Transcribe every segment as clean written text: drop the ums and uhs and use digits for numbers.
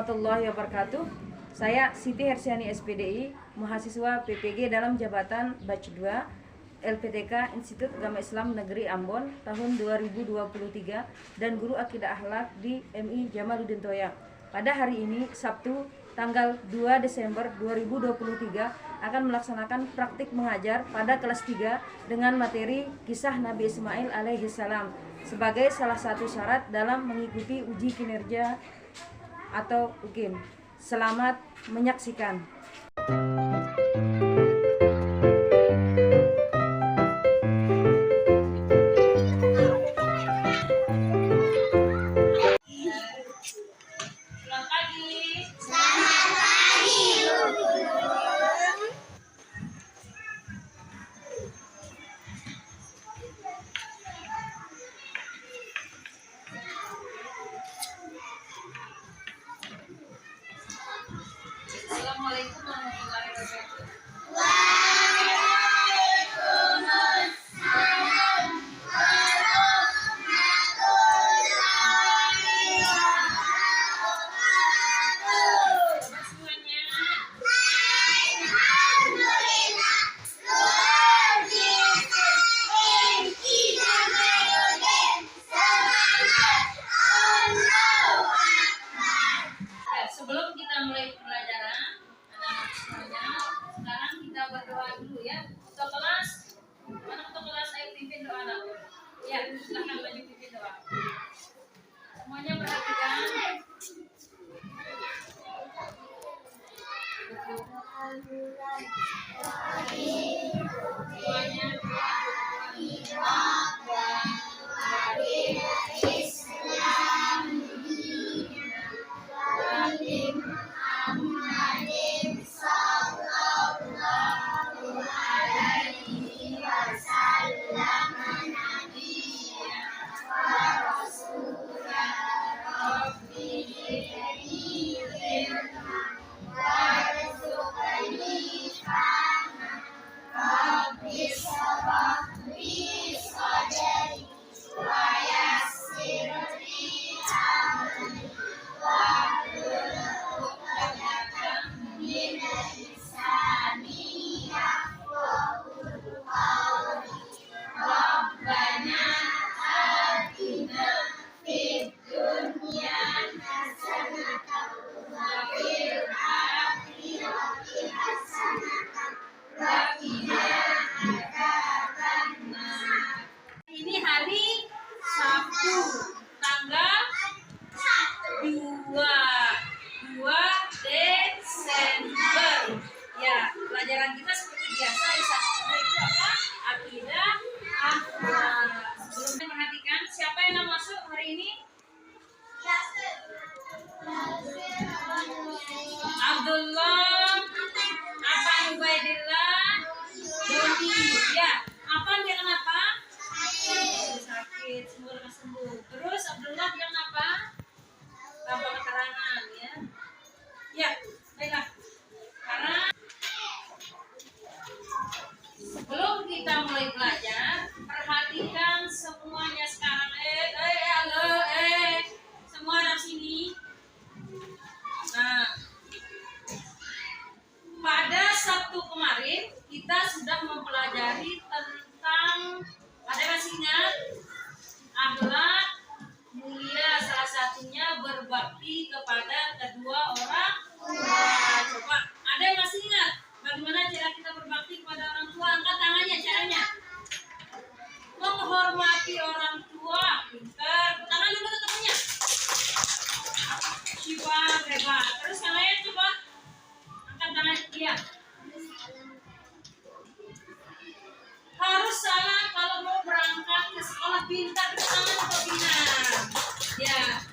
warahmatullahi wabarakatuh. Saya Siti Hersiani SPDI, mahasiswa PPG dalam jabatan Batch 2 LPTK Institut Agama Islam Negeri Ambon tahun 2023 dan guru akidah akhlak di MI Jamaluddin Toya. Pada hari ini Sabtu tanggal 2 Desember 2023 akan melaksanakan praktik mengajar pada kelas 3 dengan materi kisah Nabi Ismail alaihissalam sebagai salah satu syarat dalam mengikuti uji kinerja atau UKIN. Selamat menyaksikan. Assalamualaikum warahmatullahi wabarakatuh. Sebelum kita mulai pelajaran, anak-anak semuanya, sekarang kita berdoa dulu ya. Ketua kelas, mana ketua kelas? Ayo pimpin doa dulu. Ya, silahkan maju pimpin doa. Semuanya perhatikan. Semuanya. Ini hari Sabtu tanggal 2 Desember. Ya, pelajaran kita seperti biasa di sana itu apa? Akidah akhlak. Sebelumnya perhatikan siapa yang mau masuk hari ini? Abdullah, Afan Ubaidillah, Doni. Ya, Afan dia kenapa? Sakit, semoga sembuh. Terus Abdullah dia kenapa? Tanpa keterangan ya. Ya, baiklah. Karena sebelum kita mulai belajar, perhatikan semuanya sekarang. Semua anak sini. Nah, pada Sabtu kemarin kita sudah mempelajari tentang, ada masih ingat? Akhlak mulia, salah satunya berbakti kepada kedua orang tua. Coba, ada yang masih ingat bagaimana cara kita berbakti kepada orang tua? Angkat tangannya caranya. Menghormati orang tua. Pintar. Tangan dulu temannya. Coba, hebat. Terus yang lain coba. Angkat tangan dia. Harus salah kalau mau berangkat ke sekolah. Pintar ke tangan atau pintar. Ya.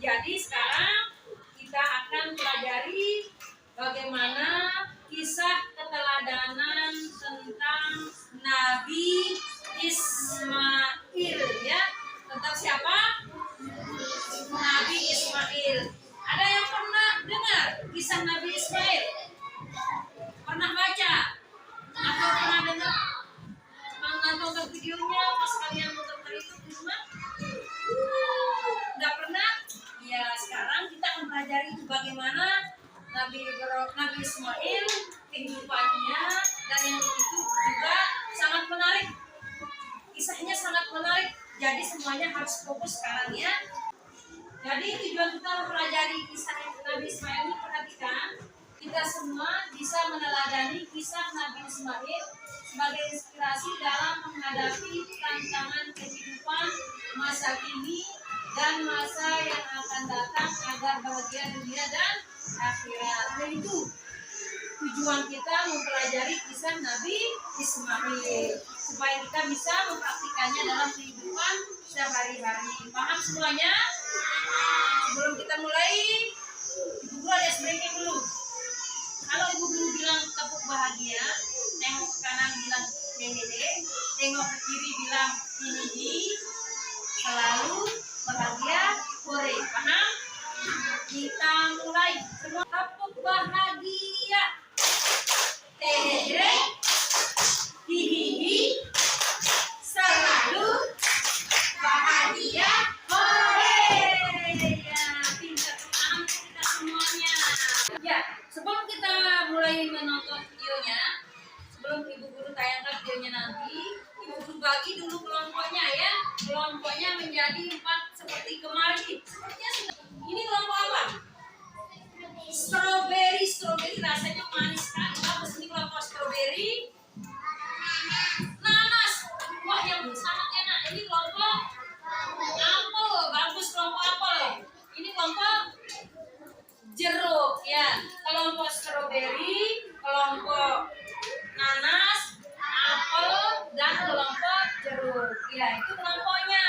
Jadi sekarang kita akan pelajari bagaimana Jadi semuanya harus fokus sekarang ya. Jadi tujuan kita mempelajari kisah Nabi Ismail ini, perhatikan, kita semua bisa meneladani kisah Nabi Ismail sebagai inspirasi dalam menghadapi tantangan kehidupan masa kini dan masa yang akan datang agar bahagia dunia dan akhirat. Nah, itu tujuan kita mempelajari kisah Nabi Ismail supaya kita bisa mempraktikannya dalam kehidupan sehari-hari. Paham semuanya? Sebelum kita mulai, Ibu Guru ada breaking dulu. Kalau Ibu Guru bilang tepuk bahagia, tengok ke kanan bilang hehehe, tengok ke kiri bilang hihihi, selalu bahagia, hore. Paham? Kita mulai. Semua tepuk bahagia. Hehehe, hihihi, selalu bahagia, hore. Ya, pintar, paham kita semuanya. Ya, sebelum kita mulai menonton videonya, sebelum Ibu Guru tayangkan videonya nanti, Ibu Guru bagi dulu kelompoknya ya. Kelompoknya menjadi 4 seperti kemarin. Sepertinya ini kelompok apa? Strawberry. Strawberry rasanya manis sekali. Bagus, ini kelompok strawberry. Nanas. Wah, yang sangat enak. Ini kelompok apel. Bagus, kelompok apel. Ini kelompok jeruk ya. Kelompok strawberry, kelompok nanas, apel, dan kelompok jeruk. Ya, itu kelompoknya.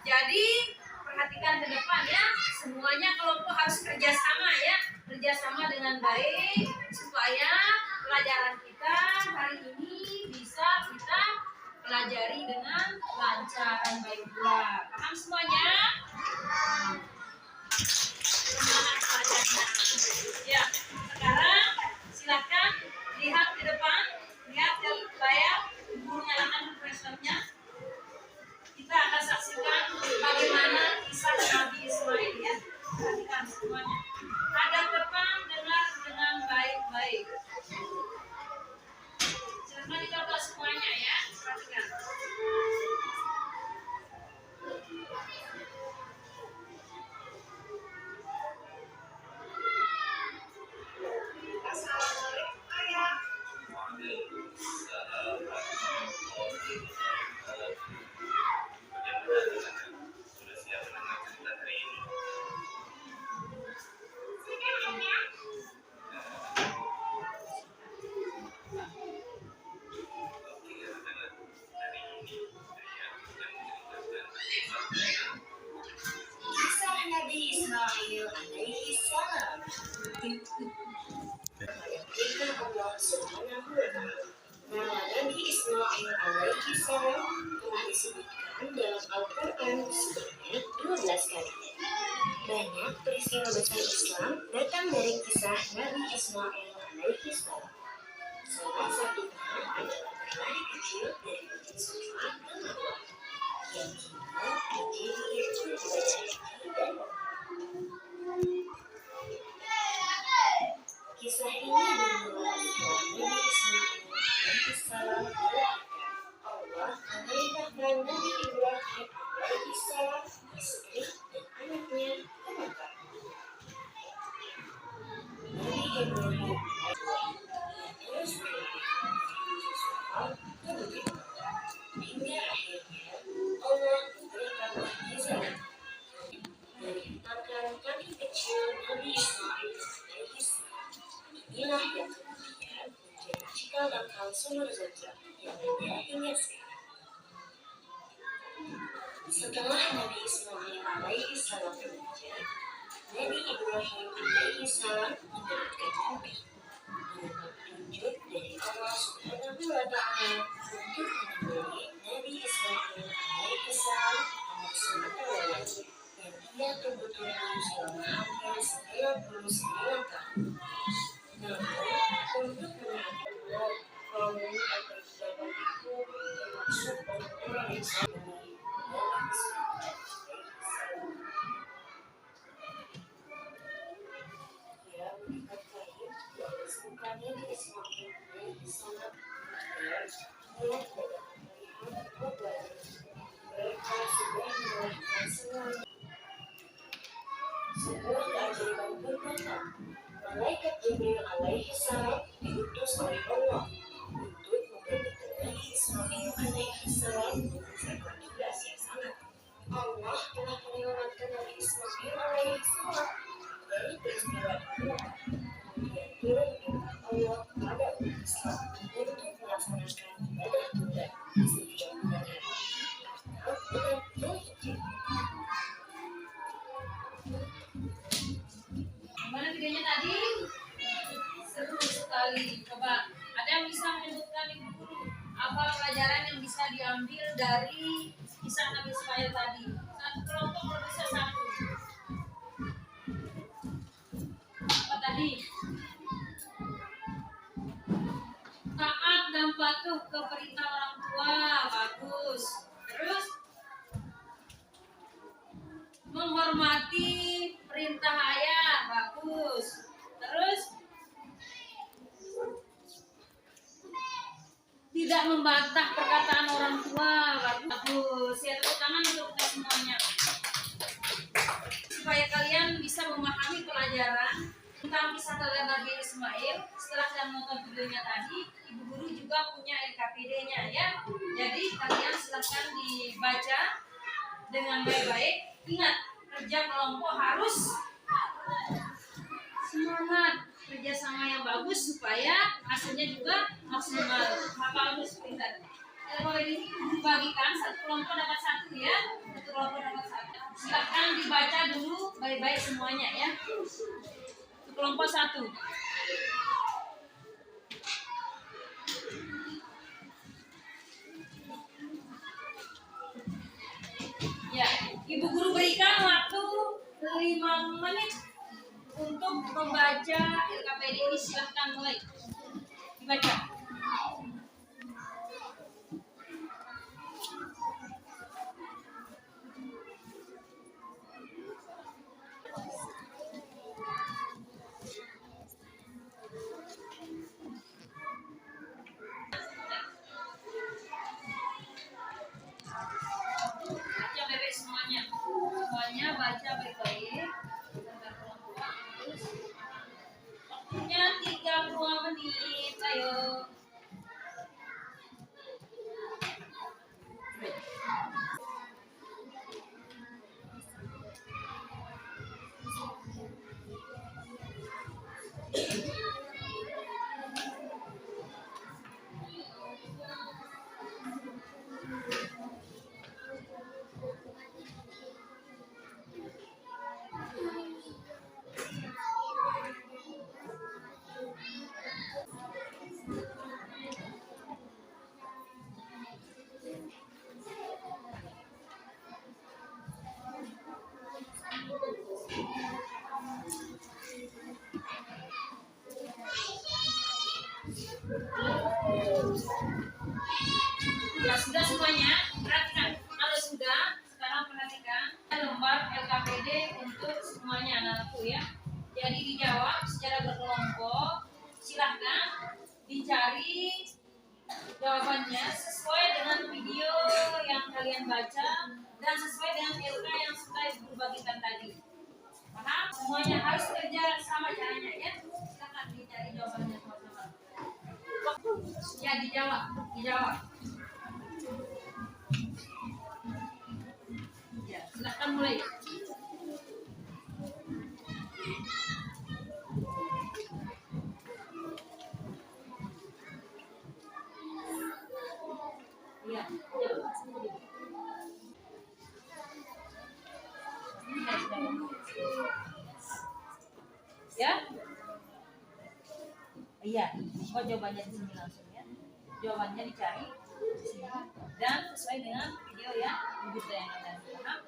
Jadi perhatikan ke depan ya. Semuanya kelompok harus kerjasama ya. Kerjasama dengan baik supaya pelajaran kita hari ini bisa kita pelajari dengan lancar dan baik pula. Paham semuanya? Semangat pelajarannya. Ya, sekarang silakan lihat ke depan, lihat ke layar, Ibu nyalakan kompresornya. Kita akan saksikan bagaimana kisah Nabi Ismail ya. Perhatikan semuanya. Hadap depan, dengar dengan baik-baik. Silakan dicoba semuanya ya. Perhatikan. Kisah Nabi Ismail alaihi salam. Perintah Allah Subhanahu wa Ta'ala. Nama Nabi Ismail alaihi salam telah disebutkan dalam Al-Quran sebanyak 12 kali. Banyak peristiwa besar Islam datang dari kisah Nabi Ismail alaihi salam. Salah satunya adalah berlari kecil dari Bukit Safa ke Marwah yang kini menjadi ibadah dan kisah ini bermula setelah Nabi Ismail alaihissalam dilahirkan. Allah memerintahkan Nabi Ibrahim alaihissalam, istri dan anaknya ke Makkah. Nabi Ibrahim terus berusaha ke Bukit Makkah hingga akhirnya Allah memberikan mukjizat menyatakan kaki kecil Nabi Ismail alaihissalam. Inilah yang kemudian menjadi cikal bakal sumber Zamzam yang ada hingga sekarang. Setelah Nabi Ismail alaihissalam bekerja, Nabi Ibrahim alaihissalam mendapatkan mimpi berupa petunjuk dari Allah Subhanahu wa Ta'ala untuk menamai Nabi Ismail alaihissalam anak semata-wayangnya yang ia tunggu-tunggu selama hampir 99 tahun. Namun, untuk menghadapi kaum agar dapat itu termasuk orang yang sabar dalam Ismail alaihissalam. Ia berikan kain yang disebutkannya di Ismail alaihissalam agar ia dapat melihat kekuatan mereka melaksanakan ibadah tunggal di sejauh hari atau dengan zikir. Gimana videonya tadi? Seru sekali. Coba ada yang bisa menyebutkan Ibu Guru apa pelajaran yang bisa diambil dari kisah Nabi Ismail tadi? Satu kelompok kalau bisa satu. Apa tadi? Taat dan patuh ke perintah orang tua, bagus. Terus menghormati perintah ayah, bagus. Terus tidak membantah perkataan orang tua, bagus. Ya, tepuk tangan untuk kita semuanya. Supaya kalian bisa memahami pelajaran tentang kisah teladan Nabi Ismail. Setelah kalian menonton videonya tadi, Ibu Guru juga punya LKPD-nya ya. Jadi kalian silahkan dibaca dengan baik-baik. Ingat, kerja kelompok harus semangat, kerjasama yang bagus supaya hasilnya juga maksimal. Bagus, pintar. Kalau ini dibagikan, satu kelompok dapat satu ya, satu kelompok dapat satu. Silahkan dibaca dulu baik-baik semuanya ya. Satu kelompok satu. Ya, Ibu Guru berikan waktu 5 menit untuk membaca LKPD ini. Silahkan mulai dibaca. Baca baik-baik semuanya. Semuanya baca baik-baik. Waktunya 30 menit. Ayo. Ya sudah semuanya, perhatikan. Kalau sudah, sekarang perhatikan lembar LKPD untuk semuanya anak-anakku ya. Jadi dijawab secara berkelompok. Silahkan dicari jawabannya sesuai dengan video yang kalian baca dan sesuai dengan LK yang sudah Ibu bagikan tadi. Paham? Semuanya harus kerja sama caranya ya. Silahkan dicari jawabannya sama-sama. Ya dijawab. Ya, silahkan mulai. Ya, ya. Iya, oh jawabannya di sini langsung ya. Jawabannya dicari di sini dan sesuai dengan video yang Ibu tayangkan tadi. Paham?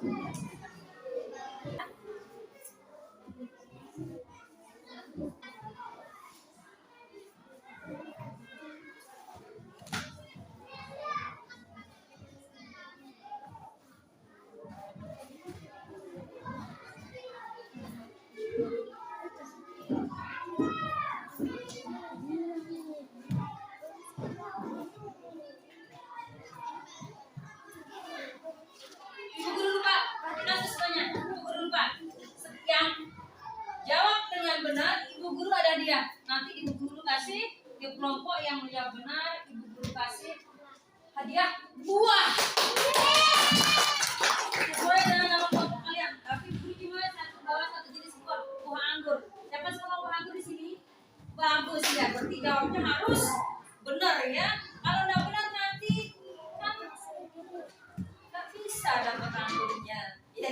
Ibu Guru lupa, perhatikan sesuanya. Ibu Guru lupa. Yang jawab dengan benar, Ibu Guru ada hadiah. Nanti Ibu Guru kasih di kelompok yang menjawab benar, Ibu Guru kasih hadiah buah. Sesuai dengan nama kelompok kalian. Tapi Ibu Guru cuma satu bawa satu jenis buah anggur. Siapa suka buah anggur di sini? Bagus ya. Berarti jawabnya harus benar ya. Kalau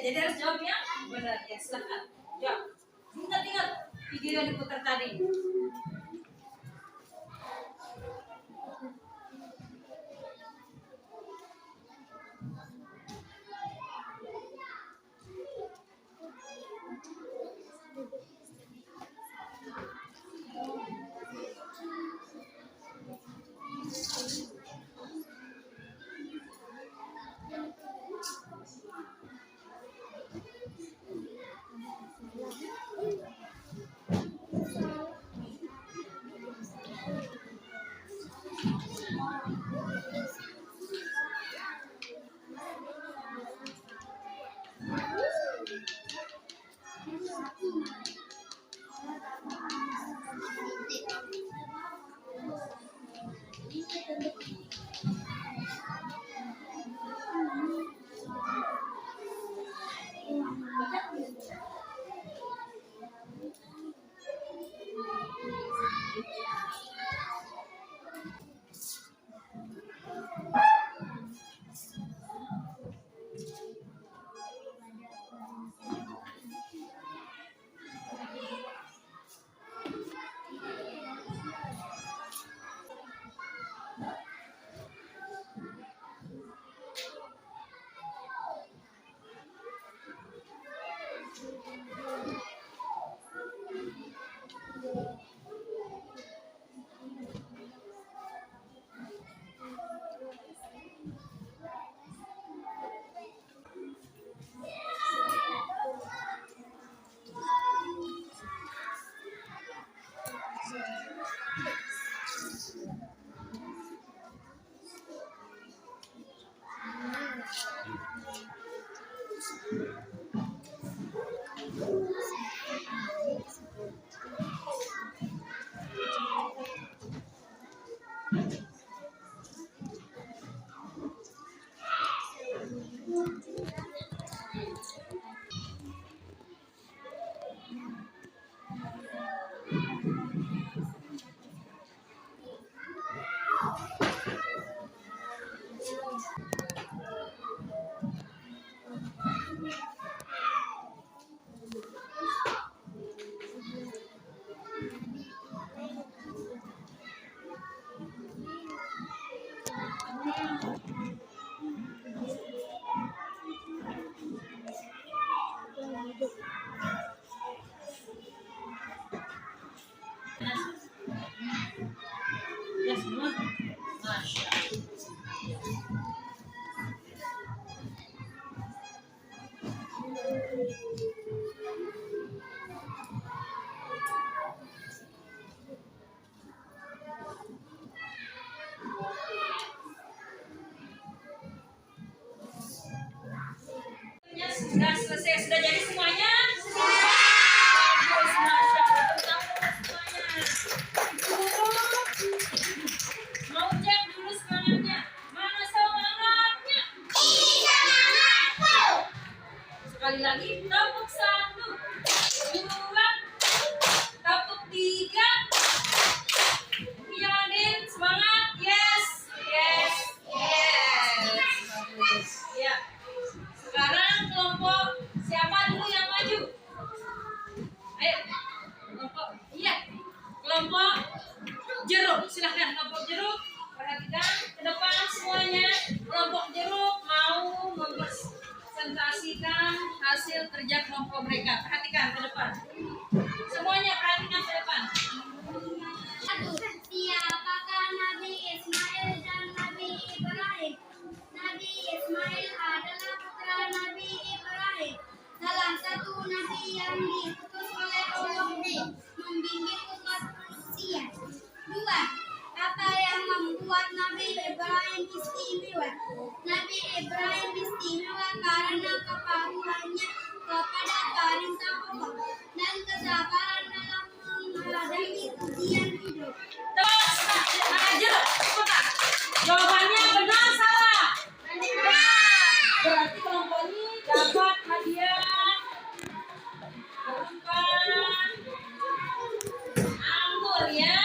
jadi harus jawab yang benar. Ya, silakan. Jawab. Ingat-ingat video yang diputar tadi. Ya semua. Masya Allah. Ya, sudah selesai, sudah jadi semuanya? Bagus, Masya Allah. Semuanya. Mau cek dulu semangatnya. Mana semangatnya? Sekali lagi, tepuk 1, 2, tepuk 3. Yakin, semangat, yes, yes, yes. Bagus. Ya. Sekarang kelompok siapa dulu yang maju? Ayo, kelompok, iya, kelompok jeruk. Silahkan kelompok jeruk, perhatikan ke depan semuanya. Kelompok jeruk mau mempresentasikan hasil kerja kelompok mereka. Perhatikan ke depan. Semuanya perhatikan ke depan. Siapakah Nabi Ismail dan Nabi Ibrahim? Nabi Ismail adalah putra Nabi Ibrahim, salah satu nabi yang diutus oleh Allah membimbing umat manusia. 2. Apa yang membuat Nabi Ibrahim istimewa? Nabi Ibrahim istimewa karena kepatuhannya kepada perintah Allah dan kesabaran dalam menghadapi ujian hidup. Jeruk, cepat. Jawabannya benar salah. Berarti kelompok ini dapat hadiah berupa anggur ya.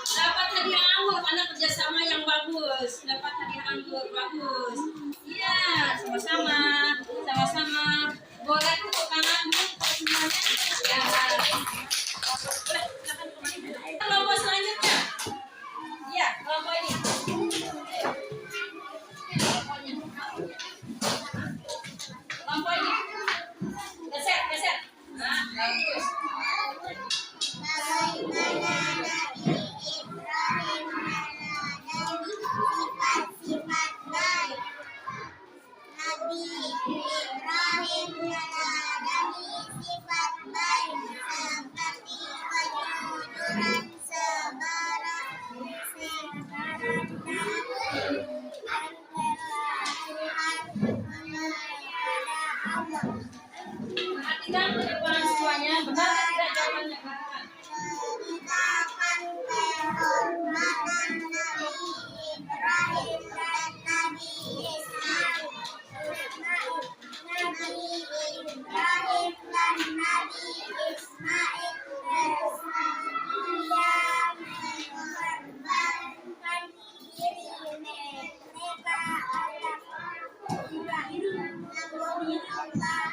Dapat hadiah anggur karena kerjasama yang bagus. Dapat hadiah anggur bagus. Iya, sama-sama, sama-sama. Boleh tepuk tangan dulu untuk semuanya. Ya. Boleh, silakan kembali. Kelompok selanjutnya. Iya, kelompok ini. Kelompok ini. Geser, geser. Nah, bagus. Bagaimana Nabi Ibrahim menadani sifat-sifat baik. Nabi Ibrahim menadani sifat baik seperti kejujuran, kesabaran dan kerendahan kepada Allah. Perhatikan ke depan semuanya. Benar tidak jawabannya? Ceritakan kehormatan Nabi Ibrahim dan Nabi Ismail. Nabi Ibrahim dan Nabi Ismail bersedia mengorbankan diri mereka atas Ibrahim. Namun Allah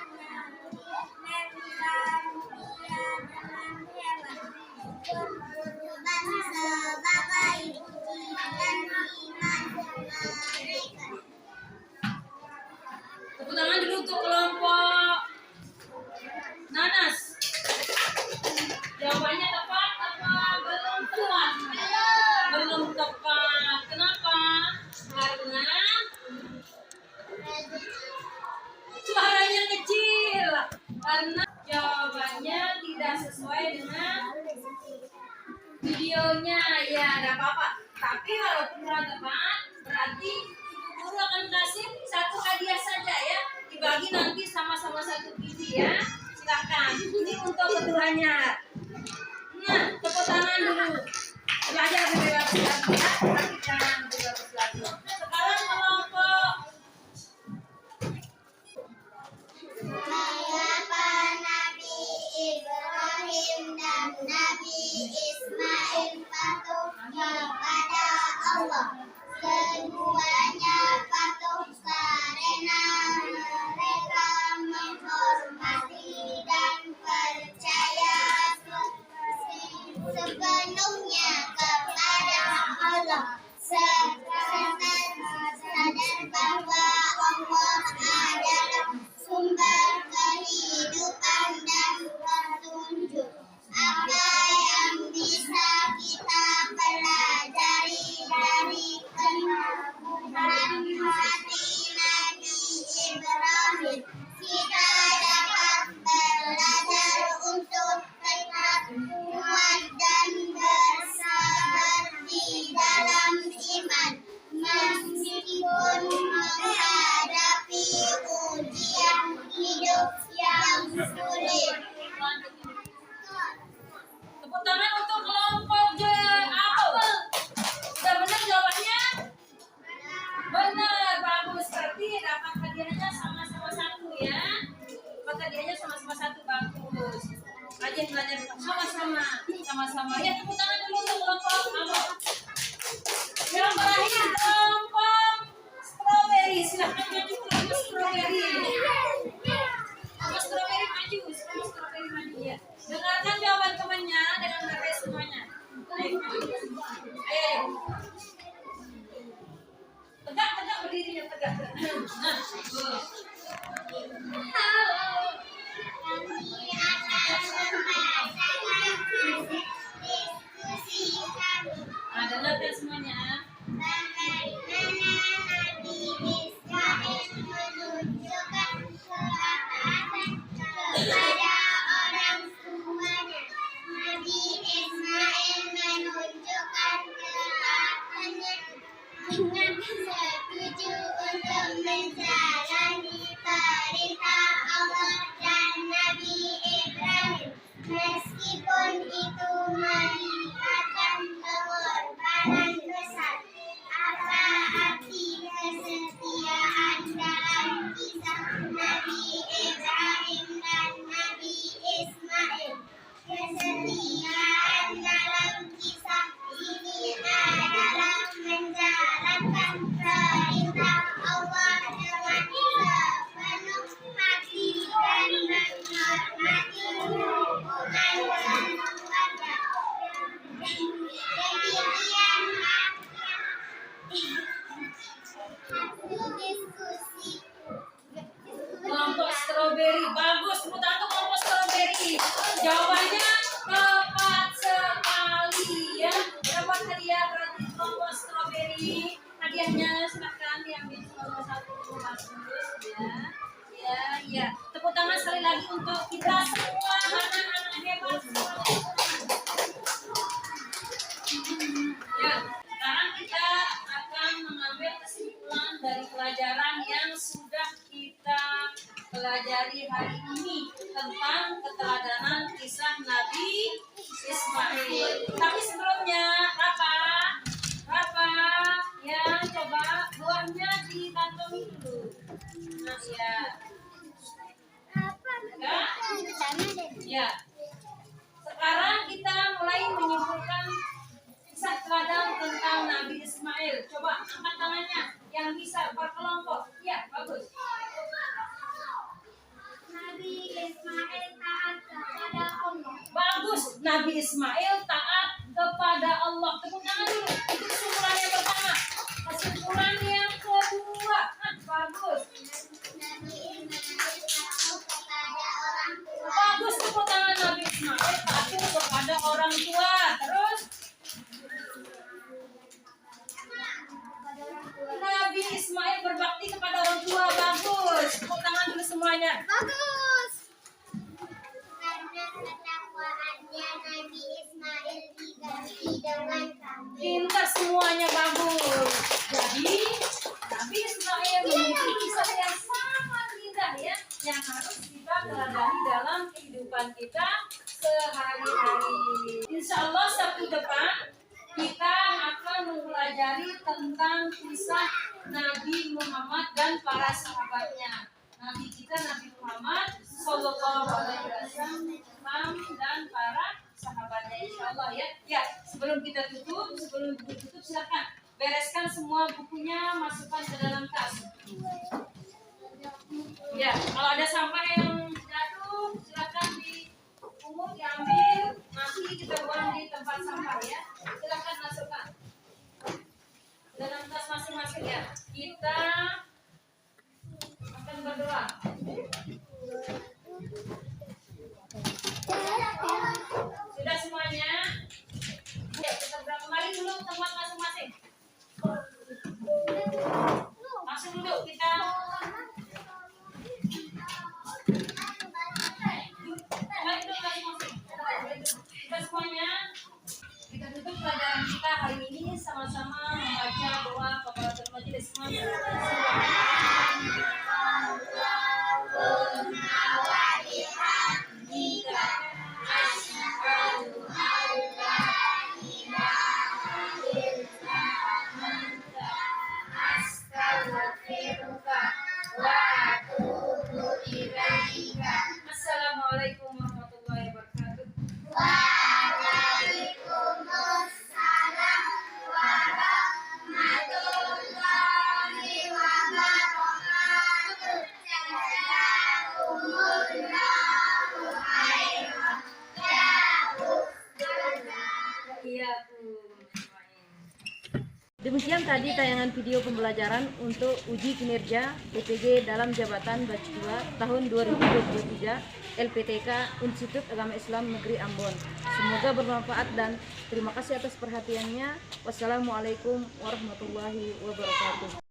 sebagai ujian iman mereka. Tepuk tangan dulu untuk kelompok Nanas. Jawabannya tepat apa belum tepat? Belum tepat. Kenapa? Karena suaranya kecil. Karena jawabannya tidak sesuai dengan videonya. Ya, tidak apa-apa. Tapi walaupun kurang tepat, berarti Ibu Guru akan kasih satu hadiah saja ya. Dibagi nanti sama-sama satu biji ya. Silakan. Ini untuk keduanya. Nah, tepuk tangan dulu. Belajar bebas lagi ya. Perhatikan bebas lagi. Sekarang kelompok Mengapa Nabi Ibrahim dan Nabi Ismail patuh kepada Allah? Keduanya patuh karena mereka menghormati dan percaya sepenuhnya kepada Allah. Sadar bahwa Allah adalah sumber kehidupan dan petunjuk. Apa yang bisa kita pelajari dari keteguhan hati Nabi Ibrahim? Kita dapat belajar untuk tetap kuat dan bersabar di dalam iman, meskipun menghadapi ujian hidup yang sulit. tepuk tangan untuk kelompok J Apel. Sudah benar jawabannya? Benar, bagus. Berarti dapat hadiahnya sama-sama satu ya. Dapat hadiahnya sama-sama satu, bagus. Rajin belajar sama-sama. Ya, tepuk tangan dulu untuk kelompok Apel. Yang terakhir kelompok strawberry. Silahkan maju kelompok strawberry. Kelompok strawberry maju, kelompok strawberry maju ya. Dengarkan jawaban temannya dengan beres semuanya. Ayo, ayo. Tegak berdirinya tegak. Nah, Kami akan membacakan diskusi kami. dengarkan semuanya. Bagaimana Nabi Ismail menunjukkan ketaatan kepada orang tuanya. Nabi Ismail menunjukkan ketaatannya dengan setuju untuk menjalani perintah Allah dan Nabi Ibrahim, meskipun itu melibatkan pengorbanan besar. Apa arti kesetiaan dalam kisah Nabi Ibrahim dan Nabi Ismail? Kesetiaan dalam kisah ini adalah menjalankan perintah Allah dengan sepenuh hati dan Beri hadiahnya, silakan diambil salah satu Mas Gus ya. Ya. Tepuk tangan sekali lagi untuk kita semua anak-anak hebat semuanya. Ya, sekarang kita akan mengambil kesimpulan dari pelajaran yang sudah kita pelajari hari ini tentang keteladanan kisah Nabi Ismail. Tapi sebelumnya, Rafa, ya coba buahnya dikantongi dulu. Nah, ya. Ya. Sekarang kita mulai menyimpulkan kisah teladan tentang Nabi Ismail. Coba angkat tangannya yang bisa berkelompok. Ya, bagus. Nabi Ismail taat kepada Allah. Bagus. Nabi Ismail taat kepada Allah. Tepuk tangan dulu. Itu kesimpulan yang pertama. Kesimpulan yang kedua. Bagus. Nabi Ismail taat kepada orang tua. Bagus, tepuk tangan. Nabi Ismail taat kepada orang tua. Terus Nabi Ismail berbakti kepada orang tua. Bagus. Tepuk tangan dulu semuanya. Bagus. Karena ketakwaannya Nabi Ismail diganti dengan kambing. Pintar semuanya, bagus. Jadi Nabi Ismail memiliki kisah yang sangat indah ya, yang harus kita teladani dalam kehidupan kita sehari-hari. Insya Allah Sabtu depan kita akan mempelajari tentang kisah Nabi Muhammad dan para sahabatnya. Nabi kita Nabi Muhammad Sallallahu Alaihi Wasallam dan para sahabatnya, insya Allah ya. Ya, sebelum kita tutup silakan bereskan semua bukunya, masukkan ke dalam tas. Ya, kalau ada sampah yang jatuh silakan dipungut, diambil, nanti kita buang di tempat sampah ya. Silakan masukkan dalam tas masing-masing ya. Kita akan berdoa. Sudah semuanya? Ya, kita berdoa kembali dulu ke tempat masing-masing. Langsung duduk kita. Kembali duduk masing-masing. Kita semuanya, kita tutup pelajaran kita hari ini sama-sama membaca doa kafaratul majelis. Assalamualaikum warahmatullahi wabarakatuh. Waalaikumsalam warahmatullahi wabarakatuh. Jazakumullahu khairan. Ya Demikian tadi tayangan video pembelajaran untuk uji kinerja PPG dalam jabatan batch 2 tahun 2023 LPTK Institut Agama Islam Negeri Ambon. Semoga bermanfaat dan terima kasih atas perhatiannya. Wassalamualaikum warahmatullahi wabarakatuh.